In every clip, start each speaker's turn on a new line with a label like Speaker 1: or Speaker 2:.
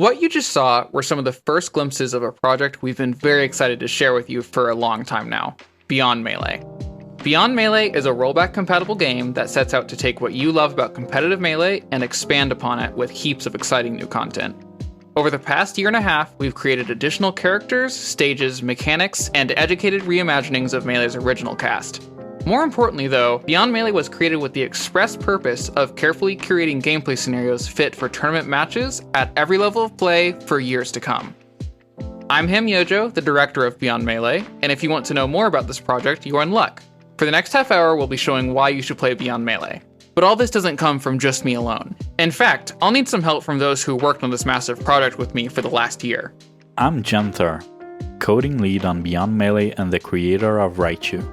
Speaker 1: What you just saw were some of the first glimpses of a project we've been very excited to share with you for a long time now, Beyond Melee. Beyond Melee is a rollback-compatible game that sets out to take what you love about competitive Melee and expand upon it with heaps of exciting new content. Over the past year and a half, we've created additional characters, stages, mechanics, and educated reimaginings of Melee's original cast. More importantly though, Beyond Melee was created with the express purpose of carefully curating gameplay scenarios fit for tournament matches at every level of play for years to come. I'm Him Yojo, the director of Beyond Melee, and if you want to know more about this project, you're in luck. For the next half hour, we'll be showing why you should play Beyond Melee. But all this doesn't come from just me alone. In fact, I'll need some help from those who worked on this massive project with me for the last year.
Speaker 2: I'm Janther, coding lead on Beyond Melee and the creator of Raichu.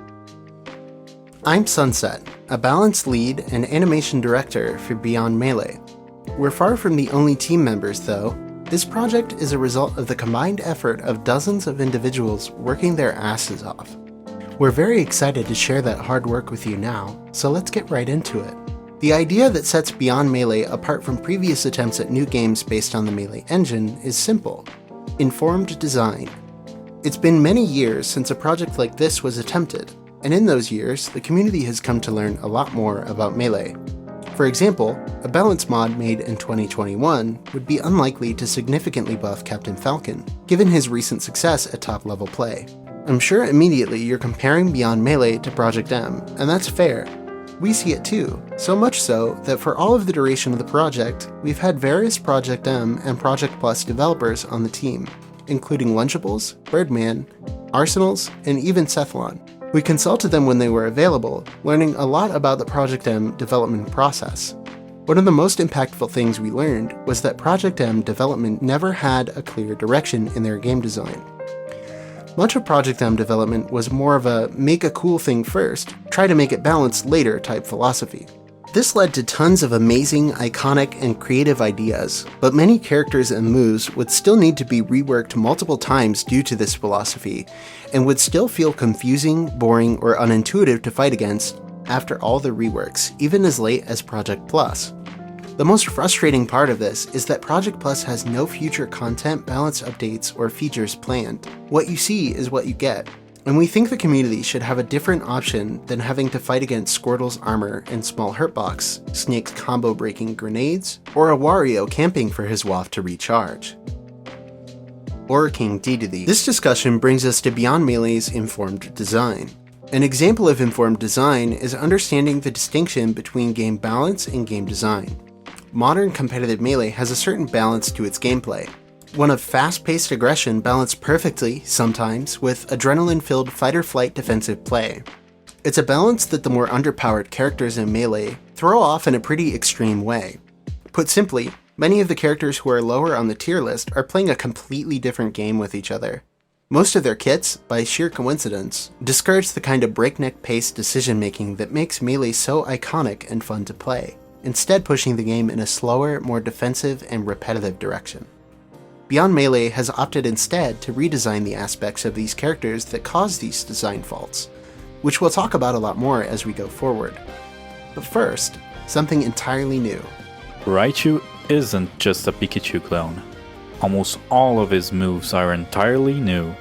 Speaker 3: I'm Sunset, a balance lead and animation director for Beyond Melee. We're far from the only team members though. This project is a result of the combined effort of dozens of individuals working their asses off. We're very excited to share that hard work with you now, so let's get right into it. The idea that sets Beyond Melee apart from previous attempts at new games based on the Melee engine is simple: informed design. It's been many years since a project like this was attempted, and in those years, the community has come to learn a lot more about Melee. For example, a balance mod made in 2021 would be unlikely to significantly buff Captain Falcon, given his recent success at top-level play. I'm sure immediately you're comparing Beyond Melee to Project M, and that's fair. We see it too, so much so that for all of the duration of the project, we've had various Project M and Project Plus developers on the team, including Lunchables, Birdman, Arsenals, and even Cephalon. We consulted them when they were available, learning a lot about the Project M development process. One of the most impactful things we learned was that Project M development never had a clear direction in their game design. Much of Project M development was more of a make a cool thing first, try to make it balanced later type philosophy. This led to tons of amazing, iconic, and creative ideas, but many characters and moves would still need to be reworked multiple times due to this philosophy, and would still feel confusing, boring, or unintuitive to fight against after all the reworks, even as late as Project Plus. The most frustrating part of this is that Project Plus has no future content, balance updates, or features planned. What you see is what you get, and we think the community should have a different option than having to fight against Squirtle's armor and small hurtbox, Snake's combo-breaking grenades, or a Wario camping for his waft to recharge. Or King Dedede. This discussion brings us to Beyond Melee's informed design. An example of informed design is understanding the distinction between game balance and game design. Modern competitive Melee has a certain balance to its gameplay. One of fast-paced aggression balanced perfectly, sometimes, with adrenaline-filled fight-or-flight defensive play. It's a balance that the more underpowered characters in Melee throw off in a pretty extreme way. Put simply, many of the characters who are lower on the tier list are playing a completely different game with each other. Most of their kits, by sheer coincidence, discourage the kind of breakneck-paced decision-making that makes Melee so iconic and fun to play, instead pushing the game in a slower, more defensive, and repetitive direction. Beyond Melee has opted instead to redesign the aspects of these characters that cause these design faults, which we'll talk about a lot more as we go forward. But first, something entirely new.
Speaker 2: Raichu isn't just a Pikachu clone. Almost all of his moves are entirely new,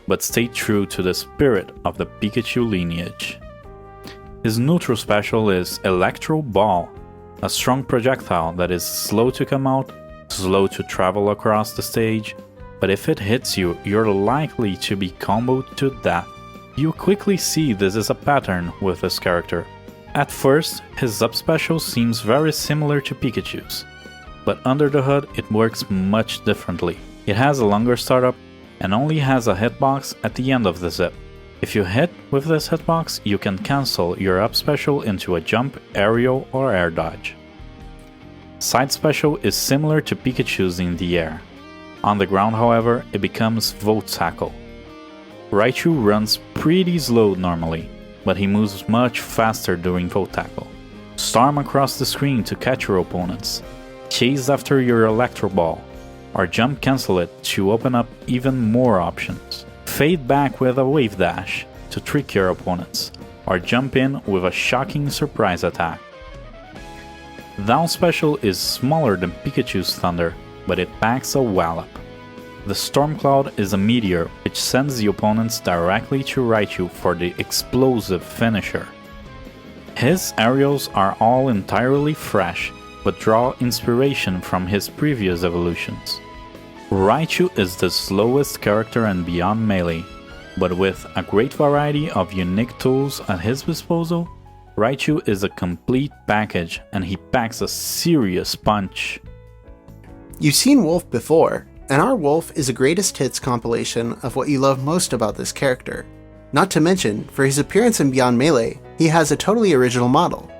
Speaker 2: but stay true to the spirit of the Pikachu lineage. His neutral special is Electro Ball, a strong projectile that is slow to come out, slow to travel across the stage, but if it hits you, you're likely to be comboed to death. You quickly see this is a pattern with this character. At first, his up special seems very similar to Pikachu's, but under the hood it works much differently. It has a longer startup and only has a hitbox at the end of the zip. If you hit with this hitbox, you can cancel your up special into a jump, aerial, or air dodge. Side special is similar to Pikachu's in the air. On the ground, however, it becomes Volt Tackle. Raichu runs pretty slow normally, but he moves much faster during Volt Tackle. Storm across the screen to catch your opponents, chase after your Electro Ball, or jump cancel it to open up even more options. Fade back with a Wave Dash to trick your opponents, or jump in with a shocking surprise attack. Down special is smaller than Pikachu's Thunder, but it packs a wallop. The Storm Cloud is a meteor which sends the opponents directly to Raichu for the explosive finisher. His aerials are all entirely fresh, but draw inspiration from his previous evolutions. Raichu is the slowest character in Beyond Melee, but with a great variety of unique tools at his disposal, Raichu is a complete package and he packs a serious punch.
Speaker 3: You've seen Wolf before, and our Wolf is a greatest hits compilation of what you love most about this character. Not to mention, for his appearance in Beyond Melee, he has a totally original model.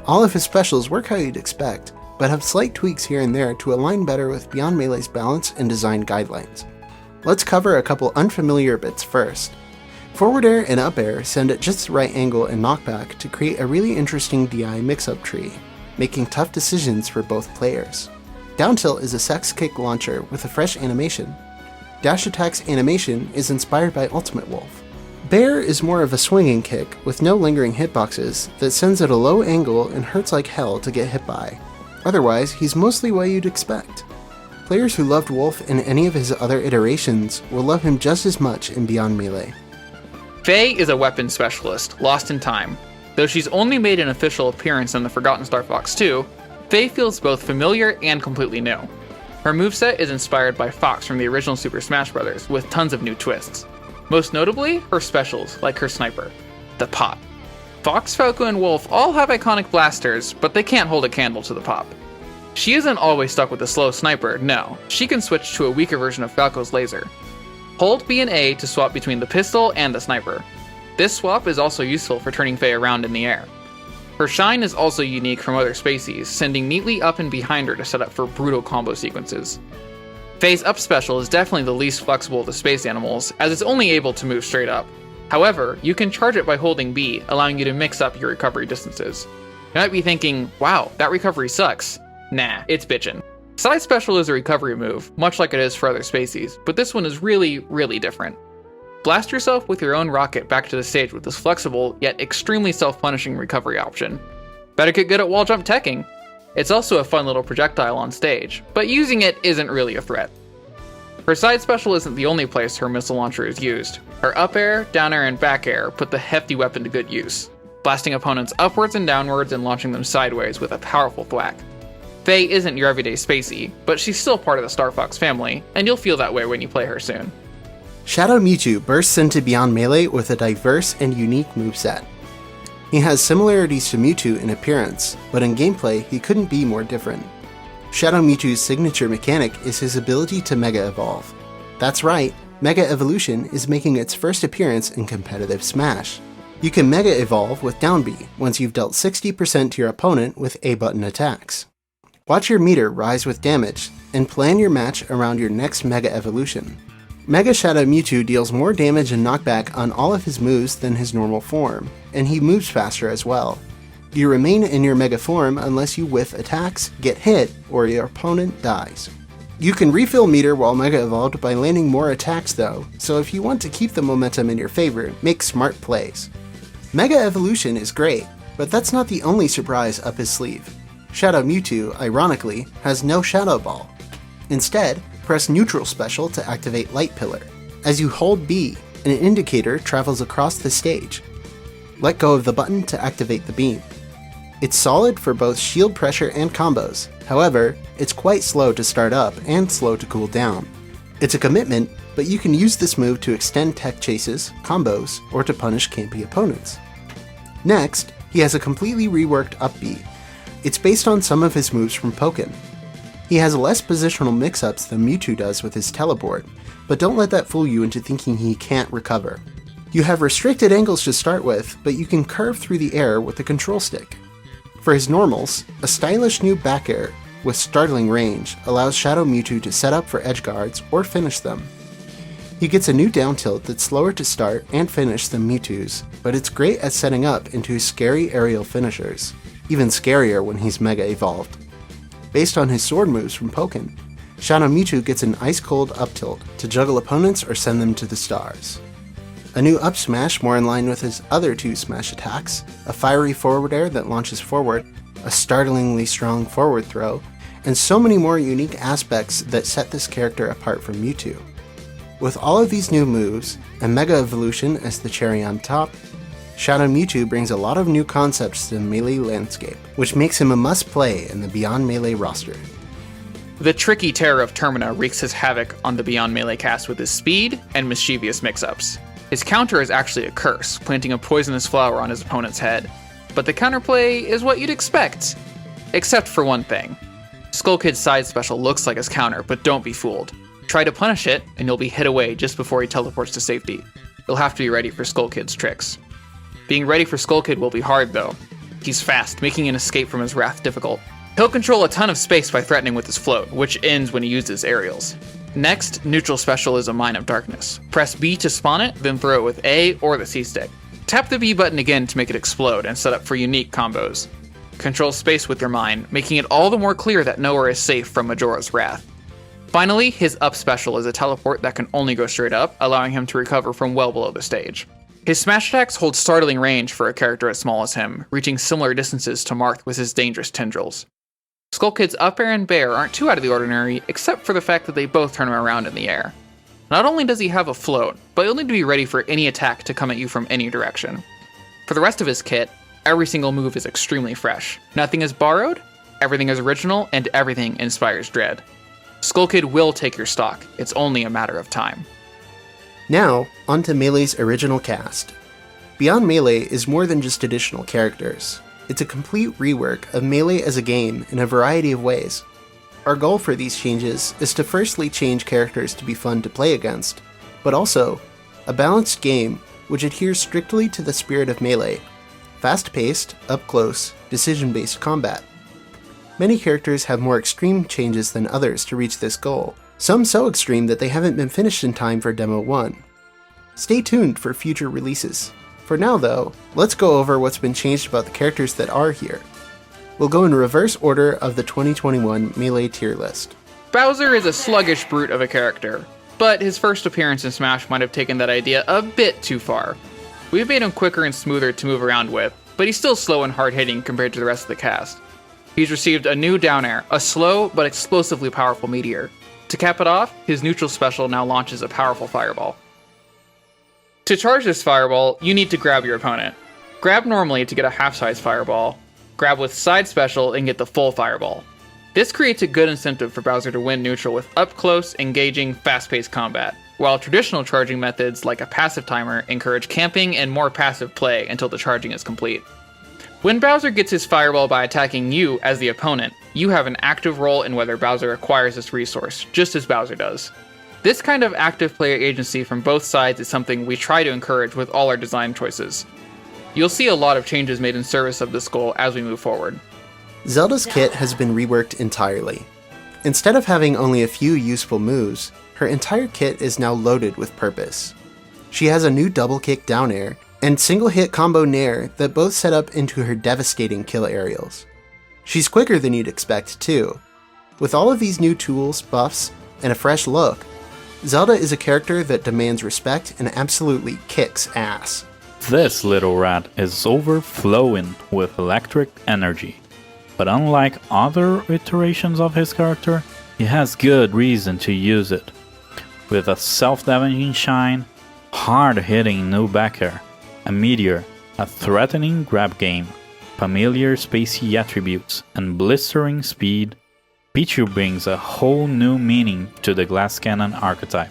Speaker 3: All of his specials work how you'd expect, but have slight tweaks here and there to align better with Beyond Melee's balance and design guidelines. Let's cover a couple unfamiliar bits first. Forward air and up air send at just the right angle and knockback to create a really interesting DI mix-up tree, making tough decisions for both players. Down tilt is a sex kick launcher with a fresh animation. Dash attack's animation is inspired by Ultimate Wolf. Bear is more of a swinging kick with no lingering hitboxes that sends at a low angle and hurts like hell to get hit by. Otherwise, he's mostly what you'd expect. Players who loved Wolf in any of his other iterations will love him just as much in Beyond Melee.
Speaker 1: Faye is a weapon specialist, lost in time. Though she's only made an official appearance in the Forgotten Star Fox 2, Faye feels both familiar and completely new. Her moveset is inspired by Fox from the original Super Smash Bros., with tons of new twists. Most notably, her specials, like her sniper, the pop. Fox, Falco, and Wolf all have iconic blasters, but they can't hold a candle to the pop. She isn't always stuck with the slow sniper, no, she can switch to a weaker version of Falco's laser. Hold B and A to swap between the pistol and the sniper. This swap is also useful for turning Faye around in the air. Her shine is also unique from other species, sending neatly up and behind her to set up for brutal combo sequences. Faye's up special is definitely the least flexible of the space animals, as it's only able to move straight up. However, you can charge it by holding B, allowing you to mix up your recovery distances. You might be thinking, wow, that recovery sucks. Nah, it's bitchin'. Side special is a recovery move, much like it is for other species, but this one is really, really different. Blast yourself with your own rocket back to the stage with this flexible, yet extremely self-punishing recovery option. Better get good at wall jump teching. It's also a fun little projectile on stage, but using it isn't really a threat. Her side special isn't the only place her missile launcher is used. Her up air, down air, and back air put the hefty weapon to good use, blasting opponents upwards and downwards and launching them sideways with a powerful thwack. Faye isn't your everyday spacey, but she's still part of the Star Fox family, and you'll feel that way when you play her soon.
Speaker 3: Shadow Mewtwo bursts into Beyond Melee with a diverse and unique moveset. He has similarities to Mewtwo in appearance, but in gameplay he couldn't be more different. Shadow Mewtwo's signature mechanic is his ability to Mega Evolve. That's right, Mega Evolution is making its first appearance in competitive Smash. You can Mega Evolve with down B once you've dealt 60% to your opponent with A button attacks. Watch your meter rise with damage, and plan your match around your next Mega Evolution. Mega Shadow Mewtwo deals more damage and knockback on all of his moves than his normal form, and he moves faster as well. You remain in your Mega form unless you whiff attacks, get hit, or your opponent dies. You can refill meter while Mega Evolved by landing more attacks though, so if you want to keep the momentum in your favor, make smart plays. Mega Evolution is great, but that's not the only surprise up his sleeve. Shadow Mewtwo, ironically, has no Shadow Ball. Instead, press Neutral Special to activate Light Pillar. As you hold B, an indicator travels across the stage. Let go of the button to activate the beam. It's solid for both shield pressure and combos, however, it's quite slow to start up and slow to cool down. It's a commitment, but you can use this move to extend tech chases, combos, or to punish campy opponents. Next, he has a completely reworked up B. It's based on some of his moves from Pokken. He has less positional mix-ups than Mewtwo does with his teleport, but don't let that fool you into thinking he can't recover. You have restricted angles to start with, but you can curve through the air with the control stick. For his normals, a stylish new back air with startling range allows Shadow Mewtwo to set up for edge guards or finish them. He gets a new down tilt that's slower to start and finish than Mewtwo's, but it's great at setting up into scary aerial finishers, even scarier when he's Mega Evolved. Based on his sword moves from Pokken, Shadow Mewtwo gets an ice-cold up tilt to juggle opponents or send them to the stars. A new up smash more in line with his other two smash attacks, a fiery forward air that launches forward, a startlingly strong forward throw, and so many more unique aspects that set this character apart from Mewtwo. With all of these new moves, and Mega Evolution as the cherry on top, Showdown Mewtwo brings a lot of new concepts to the Melee landscape, which makes him a must-play in the Beyond Melee roster.
Speaker 1: The tricky terror of Termina wreaks his havoc on the Beyond Melee cast with his speed and mischievous mix-ups. His counter is actually a curse, planting a poisonous flower on his opponent's head. But the counterplay is what you'd expect. Except for one thing. Skull Kid's side special looks like his counter, but don't be fooled. Try to punish it, and you'll be hit away just before he teleports to safety. You'll have to be ready for Skull Kid's tricks. Being ready for Skull Kid will be hard, though. He's fast, making an escape from his wrath difficult. He'll control a ton of space by threatening with his float, which ends when he uses aerials. Next, neutral special is a Mine of Darkness. Press B to spawn it, then throw it with A or the C-stick. Tap the B button again to make it explode and set up for unique combos. Control space with your mine, making it all the more clear that nowhere is safe from Majora's wrath. Finally, his up special is a teleport that can only go straight up, allowing him to recover from well below the stage. His smash attacks hold startling range for a character as small as him, reaching similar distances to Marth with his dangerous tendrils. Skull Kid's up air and bair aren't too out of the ordinary, except for the fact that they both turn him around in the air. Not only does he have a float, but he'll need to be ready for any attack to come at you from any direction. For the rest of his kit, every single move is extremely fresh. Nothing is borrowed, everything is original, and everything inspires dread. Skull Kid will take your stock, it's only a matter of time.
Speaker 3: Now, onto Melee's original cast. Beyond Melee is more than just additional characters. It's a complete rework of Melee as a game in a variety of ways. Our goal for these changes is to firstly change characters to be fun to play against, but also a balanced game which adheres strictly to the spirit of Melee, fast-paced, up-close, decision-based combat. Many characters have more extreme changes than others to reach this goal, some so extreme that they haven't been finished in time for Demo 1. Stay tuned for future releases. For now though, let's go over what's been changed about the characters that are here. We'll go in reverse order of the 2021 Melee tier list.
Speaker 1: Bowser is a sluggish brute of a character, but his first appearance in Smash might have taken that idea a bit too far. We've made him quicker and smoother to move around with, but he's still slow and hard-hitting compared to the rest of the cast. He's received a new down air, a slow but explosively powerful meteor. To cap it off, his neutral special now launches a powerful fireball. To charge this fireball, you need to grab your opponent. Grab normally to get a half-size fireball, grab with side special and get the full fireball. This creates a good incentive for Bowser to win neutral with up-close, engaging, fast-paced combat, while traditional charging methods like a passive timer encourage camping and more passive play until the charging is complete. When Bowser gets his fireball by attacking you as the opponent, you have an active role in whether Bowser acquires this resource, just as Bowser does. This kind of active player agency from both sides is something we try to encourage with all our design choices. You'll see a lot of changes made in service of this goal as we move forward.
Speaker 3: Zelda's kit has been reworked entirely. Instead of having only a few useful moves, her entire kit is now loaded with purpose. She has a new double kick down air and single hit combo nair that both set up into her devastating kill aerials. She's quicker than you'd expect too. With all of these new tools, buffs, and a fresh look, Zelda is a character that demands respect and absolutely kicks ass.
Speaker 2: This little rat is overflowing with electric energy. But unlike other iterations of his character, he has good reason to use it. With a self-damaging shine, hard-hitting new back air, a meteor, a threatening grab game, familiar spacey attributes, and blistering speed, Pichu brings a whole new meaning to the glass cannon archetype.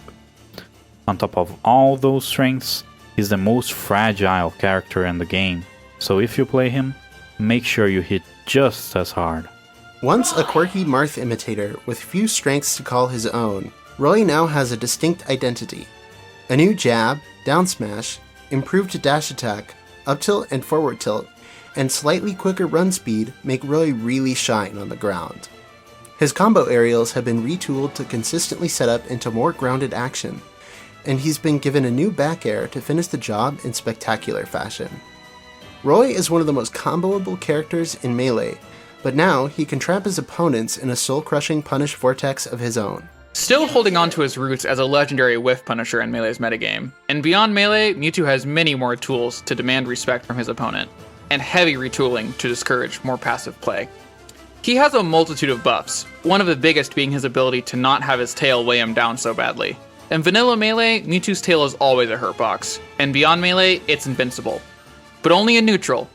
Speaker 2: On top of all those strengths, he's the most fragile character in the game, so if you play him, make sure you hit just as hard.
Speaker 3: Once a quirky Marth imitator with few strengths to call his own, Roy now has a distinct identity. A new jab, down smash, improved dash attack, up tilt and forward tilt, and slightly quicker run speed make Roy really shine on the ground. His combo aerials have been retooled to consistently set up into more grounded action, and he's been given a new back air to finish the job in spectacular fashion. Roy is one of the most comboable characters in Melee, but now he can trap his opponents in a soul-crushing punish vortex of his own.
Speaker 1: Still holding on to his roots as a legendary whiff punisher in Melee's metagame, and beyond Melee, Mewtwo has many more tools to demand respect from his opponent, and heavy retooling to discourage more passive play. He has a multitude of buffs, one of the biggest being his ability to not have his tail weigh him down so badly. In vanilla Melee, Mewtwo's tail is always a hurt box, and beyond Melee, it's invincible. But only in neutral.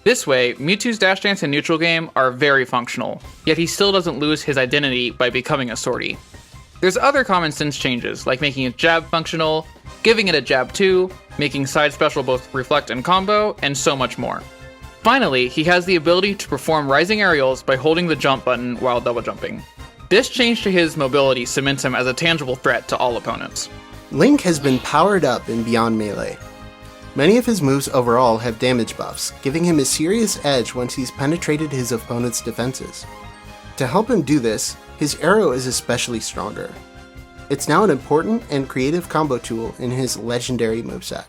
Speaker 1: This way, Mewtwo's Dash Dance and neutral game are very functional, yet he still doesn't lose his identity by becoming a sortie. There's other common sense changes, like making its jab functional, giving it a jab 2, making side special both reflect and combo, and so much more. Finally, he has the ability to perform rising aerials by holding the jump button while double jumping. This change to his mobility cements him as a tangible threat to all opponents.
Speaker 3: Link has been powered up in Beyond Melee. Many of his moves overall have damage buffs, giving him a serious edge once he's penetrated his opponent's defenses. To help him do this, his arrow is especially stronger. It's now an important and creative combo tool in his legendary moveset.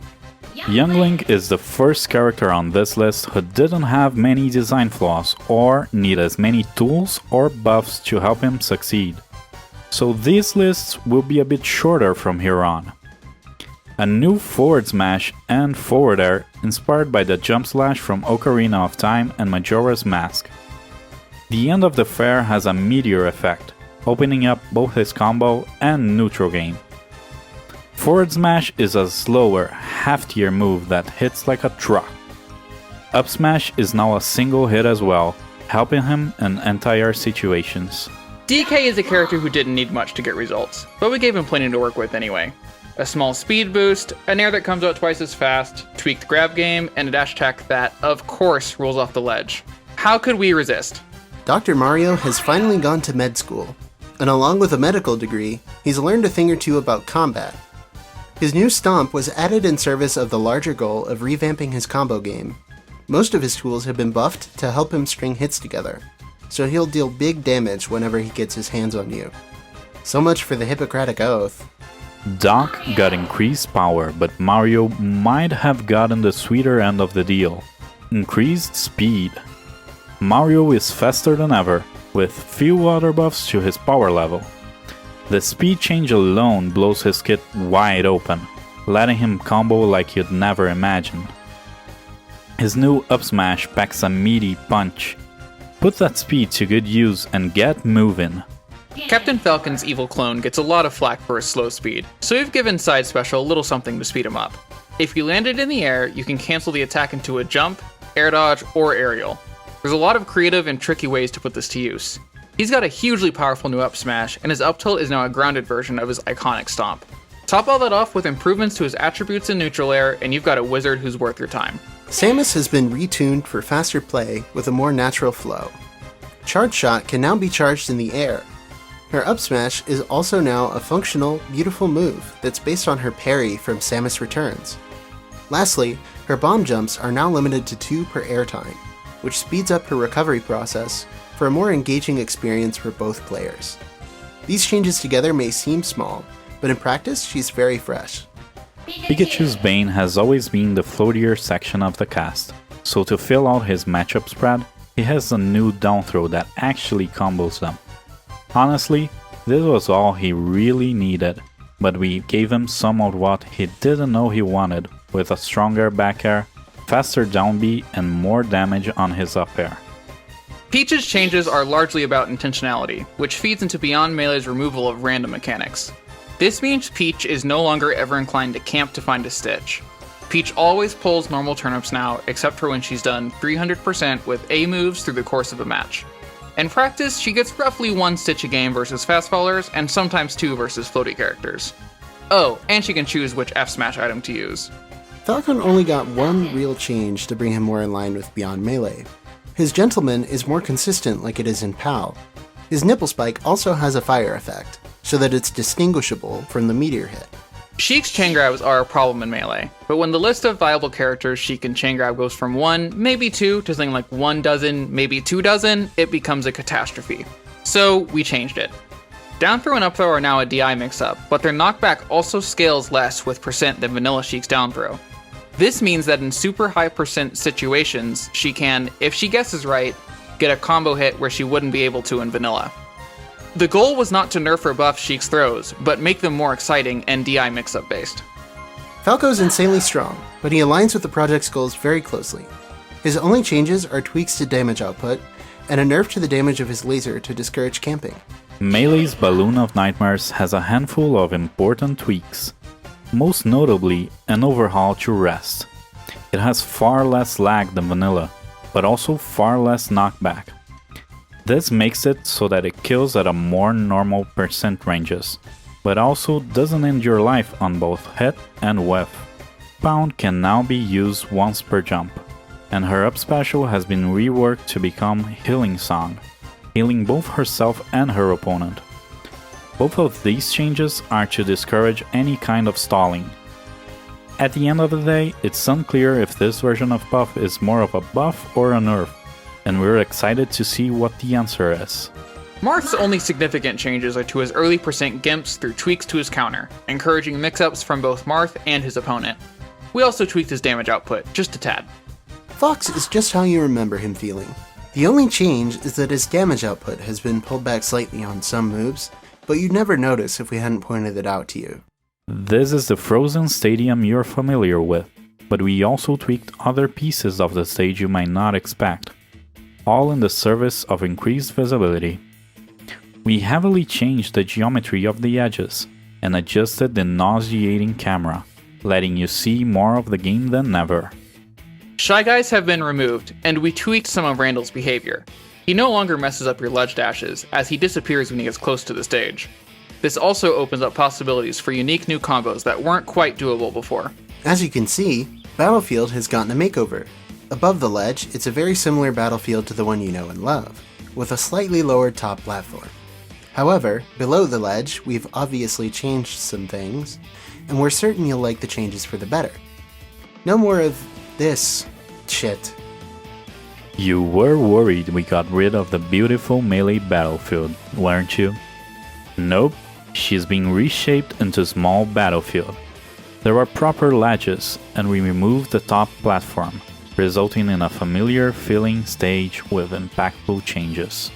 Speaker 2: Young Link is the first character on this list who didn't have many design flaws or need as many tools or buffs to help him succeed. So these lists will be a bit shorter from here on. A new forward smash and forward air inspired by the jump slash from Ocarina of Time and Majora's Mask. The end of the fair has a meteor effect, opening up both his combo and neutral game. Forward smash is a slower, heftier move that hits like a truck. Up smash is now a single hit as well, helping him in entire situations.
Speaker 1: DK is a character who didn't need much to get results, but we gave him plenty to work with anyway. A small speed boost, an air that comes out twice as fast, tweaked grab game, and a dash attack that, of course, rolls off the ledge. How could we resist?
Speaker 3: Dr. Mario has finally gone to med school, and along with a medical degree, he's learned a thing or two about combat. His new Stomp was added in service of the larger goal of revamping his combo game. Most of his tools have been buffed to help him string hits together, so he'll deal big damage whenever he gets his hands on you. So much for the Hippocratic Oath.
Speaker 2: Doc got increased power, but Mario might have gotten the sweeter end of the deal. Increased speed. Mario is faster than ever, with few other buffs to his power level. The speed change alone blows his kit wide open, letting him combo like you'd never imagine. His new up smash packs a meaty punch. Put that speed to good use and get moving.
Speaker 1: Captain Falcon's evil clone gets a lot of flack for his slow speed, so we've given Side Special a little something to speed him up. If you land it in the air, you can cancel the attack into a jump, air dodge, or aerial. There's a lot of creative and tricky ways to put this to use. He's got a hugely powerful new up smash, and his up tilt is now a grounded version of his iconic stomp. Top all that off with improvements to his attributes in neutral air, and you've got a wizard who's worth your time.
Speaker 3: Samus has been retuned for faster play with a more natural flow. Charge Shot can now be charged in the air. Her up smash is also now a functional, beautiful move that's based on her parry from Samus Returns. Lastly, her bomb jumps are now limited to 2 per air time, which speeds up her recovery process for a more engaging experience for both players. These changes together may seem small, but in practice, she's very fresh.
Speaker 2: Pikachu's Bane has always been the floatier section of the cast, so to fill out his matchup spread, he has a new down throw that actually combos them. Honestly, this was all he really needed, but we gave him some of what he didn't know he wanted, with a stronger back air, faster down B, and more damage on his up air.
Speaker 1: Peach's changes are largely about intentionality, which feeds into Beyond Melee's removal of random mechanics. This means Peach is no longer ever inclined to camp to find a stitch. Peach always pulls normal turnips now, except for when she's done 300% with A moves through the course of a match. In practice, she gets roughly 1 stitch a game versus fast fallers, and sometimes 2 versus floaty characters. Oh, and she can choose which F-smash item to use.
Speaker 3: Falcon only got one real change to bring him more in line with Beyond Melee. His Gentleman is more consistent like it is in PAL. His Nipple Spike also has a fire effect, so that it's distinguishable from the meteor hit.
Speaker 1: Sheik's chain grabs are a problem in Melee, but when the list of viable characters Sheik can chain grab goes from 1, maybe 2, to something like 1 dozen, maybe 2 dozen, it becomes a catastrophe. So we changed it. Down throw and up throw are now a DI mix-up, but their knockback also scales less with percent than vanilla Sheik's down throw. This means that in super high percent situations, she can, if she guesses right, get a combo hit where she wouldn't be able to in vanilla. The goal was not to nerf or buff Sheik's throws, but make them more exciting and DI mix-up based.
Speaker 3: Falco's insanely strong, but he aligns with the project's goals very closely. His only changes are tweaks to damage output, and a nerf to the damage of his laser to discourage camping.
Speaker 2: Melee's Balloon of Nightmares has a handful of important tweaks, most notably an overhaul to rest. It has far less lag than vanilla, but also far less knockback. This makes it so that it kills at a more normal percent ranges, but also doesn't end your life on both hit and whiff. Pound can now be used once per jump, and her up special has been reworked to become Healing Song, healing both herself and her opponent. Both of these changes are to discourage any kind of stalling. At the end of the day, it's unclear if this version of Puff is more of a buff or a nerf, and we're excited to see what the answer is.
Speaker 1: Marth's only significant changes are to his early percent gimps through tweaks to his counter, encouraging mix-ups from both Marth and his opponent. We also tweaked his damage output, just a tad.
Speaker 3: Fox is just how you remember him feeling. The only change is that his damage output has been pulled back slightly on some moves, but you'd never notice if we hadn't pointed it out to you.
Speaker 2: This is the frozen stadium you're familiar with, but we also tweaked other pieces of the stage you might not expect, all in the service of increased visibility. We heavily changed the geometry of the edges and adjusted the nauseating camera, letting you see more of the game than ever.
Speaker 1: Shy Guys have been removed, and we tweaked some of Randall's behavior. He no longer messes up your ledge dashes, as he disappears when he gets close to the stage. This also opens up possibilities for unique new combos that weren't quite doable before.
Speaker 3: As you can see, Battlefield has gotten a makeover. Above the ledge, it's a very similar battlefield to the one you know and love, with a slightly lower top platform. However, below the ledge, we've obviously changed some things, and we're certain you'll like the changes for the better. No more of this shit.
Speaker 2: You were worried we got rid of the beautiful Melee battlefield, weren't you? Nope, she's being reshaped into a small battlefield. There are proper ledges, and we removed the top platform, resulting in a familiar feeling stage with impactful changes.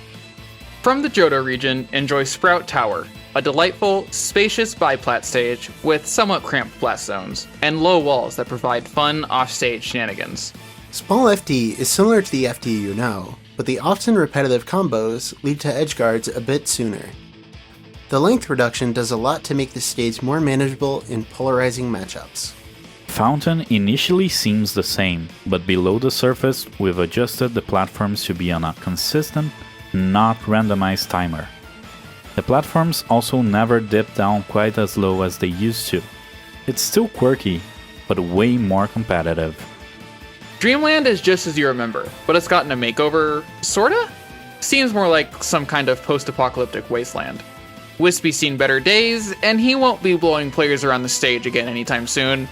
Speaker 1: From the Johto region, enjoy Sprout Tower, a delightful, spacious biplat stage with somewhat cramped blast zones, and low walls that provide fun off-stage shenanigans.
Speaker 3: Small FD is similar to the FD you know, but the often repetitive combos lead to edgeguards a bit sooner. The length reduction does a lot to make the stage more manageable in polarizing matchups.
Speaker 2: Fountain initially seems the same, but below the surface we've adjusted the platforms to be on a consistent, not randomized timer. The platforms also never dip down quite as low as they used to. It's still quirky, but way more competitive.
Speaker 1: Dreamland is just as you remember, but it's gotten a makeover, sorta? Seems more like some kind of post-apocalyptic wasteland. Wispy's seen better days, and he won't be blowing players around the stage again anytime soon.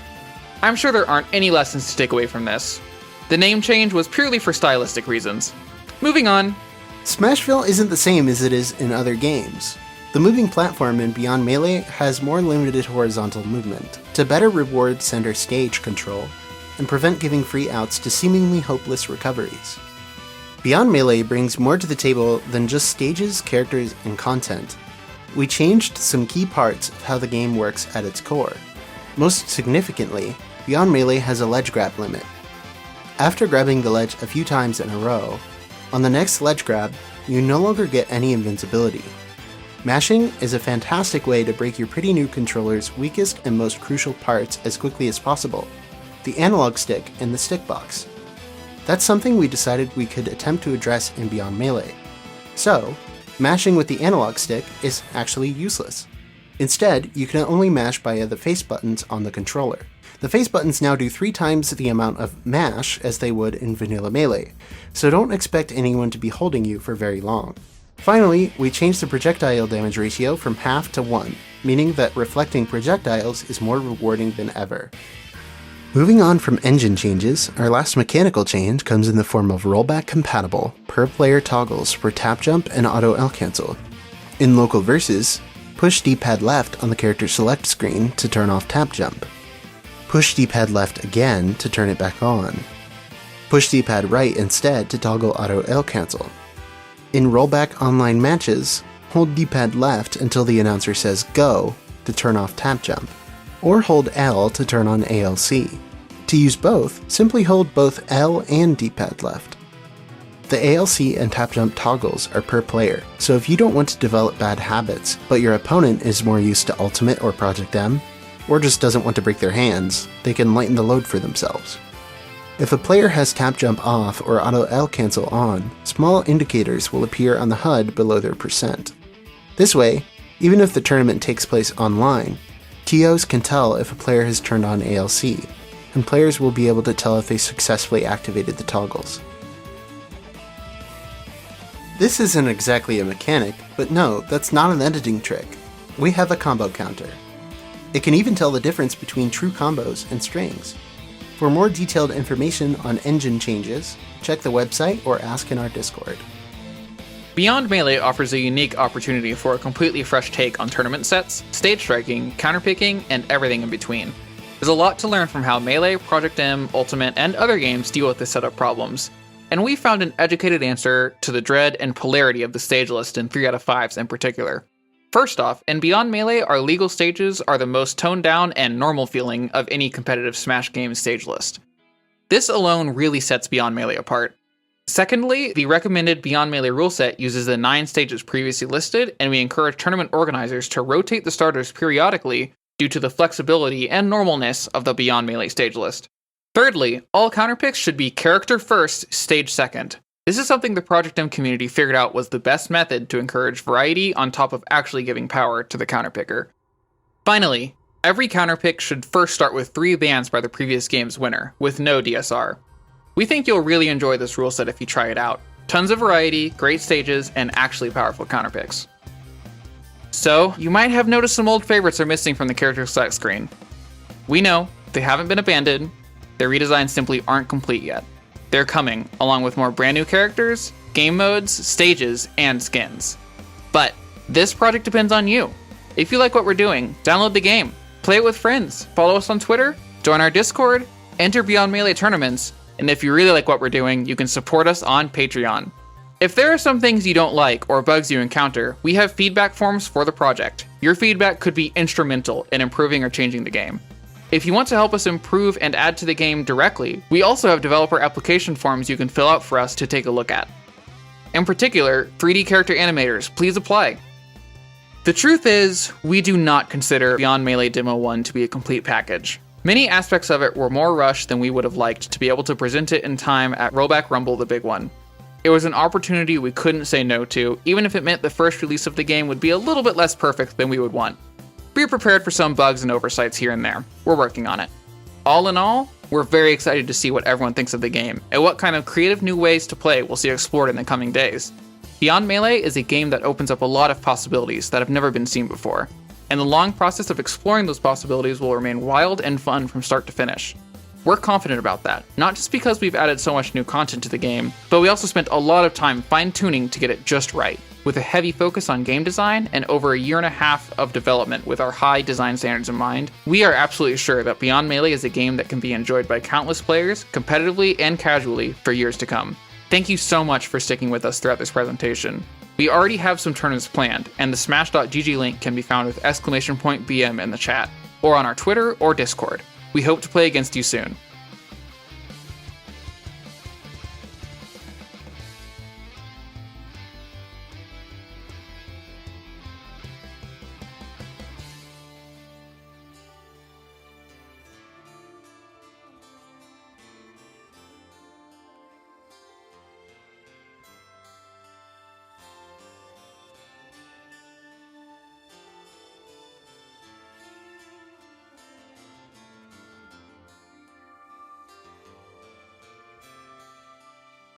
Speaker 1: I'm sure there aren't any lessons to take away from this. The name change was purely for stylistic reasons. Moving on.
Speaker 3: Smashville isn't the same as it is in other games. The moving platform in Beyond Melee has more limited horizontal movement, to better reward center stage control, and prevent giving free outs to seemingly hopeless recoveries. Beyond Melee brings more to the table than just stages, characters, and content. We changed some key parts of how the game works at its core. Most significantly, Beyond Melee has a ledge grab limit. After grabbing the ledge a few times in a row, on the next ledge grab, you no longer get any invincibility. Mashing is a fantastic way to break your pretty new controller's weakest and most crucial parts as quickly as possible, the analog stick and the stick box. That's something we decided we could attempt to address in Beyond Melee. So, mashing with the analog stick is actually useless. Instead, you can only mash via the face buttons on the controller. The face buttons now do 3 times the amount of mash as they would in Vanilla Melee, so don't expect anyone to be holding you for very long. Finally, we changed the projectile damage ratio from half to 1, meaning that reflecting projectiles is more rewarding than ever. Moving on from engine changes, our last mechanical change comes in the form of rollback compatible, per player toggles for tap jump and auto L cancel. In local versus, push D-pad left on the character select screen to turn off tap jump. Push D-pad left again to turn it back on. Push D-pad right instead to toggle auto L cancel. In rollback online matches, hold D-pad left until the announcer says go to turn off tap jump, or hold L to turn on ALC. To use both, simply hold both L and D-pad left. The ALC and tap jump toggles are per player, so if you don't want to develop bad habits, but your opponent is more used to Ultimate or Project M, or just doesn't want to break their hands, they can lighten the load for themselves. If a player has tap jump off or auto L cancel on, small indicators will appear on the HUD below their percent. This way, even if the tournament takes place online, TOs can tell if a player has turned on ALC, and players will be able to tell if they successfully activated the toggles. This isn't exactly a mechanic, but no, that's not an editing trick. We have a combo counter. It can even tell the difference between true combos and strings. For more detailed information on engine changes, check the website or ask in our Discord.
Speaker 1: Beyond Melee offers a unique opportunity for a completely fresh take on tournament sets, stage striking, counterpicking, and everything in between. There's a lot to learn from how Melee, Project M, Ultimate, and other games deal with the setup problems, and we found an educated answer to the dread and polarity of the stage list in 3 out of 5s in particular. First off, in Beyond Melee, our legal stages are the most toned down and normal feeling of any competitive Smash game stage list. This alone really sets Beyond Melee apart. Secondly, the recommended Beyond Melee rule set uses the 9 stages previously listed, and we encourage tournament organizers to rotate the starters periodically due to the flexibility and normalness of the Beyond Melee stage list. Thirdly, all counterpicks should be character first, stage second. This is something the Project M community figured out was the best method to encourage variety on top of actually giving power to the counterpicker. Finally, every counterpick should first start with 3 bans by the previous game's winner, with no DSR. We think you'll really enjoy this rule set if you try it out. Tons of variety, great stages, and actually powerful counterpicks. So, you might have noticed some old favorites are missing from the character select screen. We know, they haven't been abandoned, their redesigns simply aren't complete yet. They're coming, along with more brand new characters, game modes, stages, and skins. But this project depends on you. If you like what we're doing, download the game, play it with friends, follow us on Twitter, join our Discord, enter Beyond Melee tournaments, and if you really like what we're doing, you can support us on Patreon. If there are some things you don't like or bugs you encounter, we have feedback forms for the project. Your feedback could be instrumental in improving or changing the game. If you want to help us improve and add to the game directly, we also have developer application forms you can fill out for us to take a look at. In particular, 3D character animators, please apply. The truth is, we do not consider Beyond Melee Demo 1 to be a complete package. Many aspects of it were more rushed than we would have liked to be able to present it in time at Rollback Rumble the big one. It was an opportunity we couldn't say no to, even if it meant the first release of the game would be a little bit less perfect than we would want. Be prepared for some bugs and oversights here and there. We're working on it. All in all, we're very excited to see what everyone thinks of the game, and what kind of creative new ways to play we'll see explored in the coming days. Beyond Melee is a game that opens up a lot of possibilities that have never been seen before, and the long process of exploring those possibilities will remain wild and fun from start to finish. We're confident about that, not just because we've added so much new content to the game, but we also spent a lot of time fine-tuning to get it just right, with a heavy focus on game design and over a year and a half of development with our high design standards in mind. We are absolutely sure that Beyond Melee is a game that can be enjoyed by countless players, competitively and casually, for years to come. Thank you so much for sticking with us throughout this presentation. We already have some tournaments planned, and the smash.gg link can be found with !BM in the chat, or on our Twitter or Discord. We hope to play against you soon.